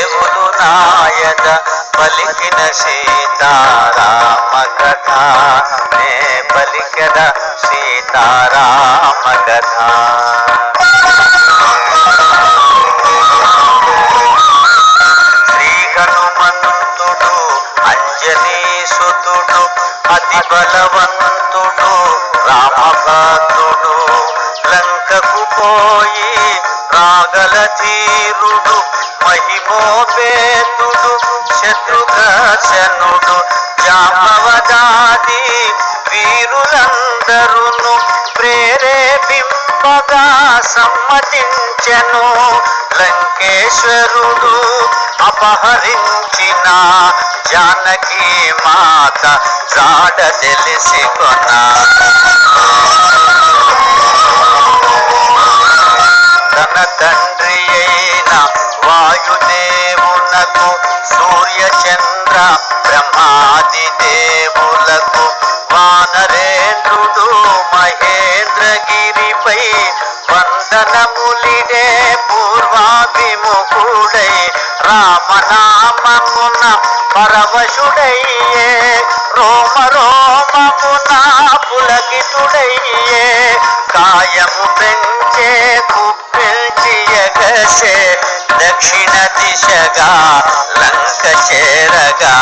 దేవుడు నాయట పలికిన సీతారామ కథ నే పలికద సీతారామ కథ. శ్రీ హనుమంతుడు అంజనీసుతుడు అతి బలవంతుడు రామభక్తుడు లంకకు పోయి రాగల ధీరుడు మహిమోపేతుడు శత్రుఘర్షణుడు జాంబవదాది వీరులందరును ప్రేరేపింపగా సమ్మతించెను. లంకేశ్వరుడు అపహరించిన జానకి మాత జాడ తెలిసి కొన. తన తండ్రి అయిన వాయుదేవునకు సూర్యచంద్ర బ్రహ్మాది దేవులకు వానరేంద్రుడు మహేంద్రగిరిపై వందనములిడే పూర్వాభిముఖుడై రామనామమున పరవశుడయ్యే రోమ రోమమున పులకితుడయ్యే కాయము పెంచే కుప్పిల్చి ఎగసే దక్షిణ దిశగా లంక చేరగా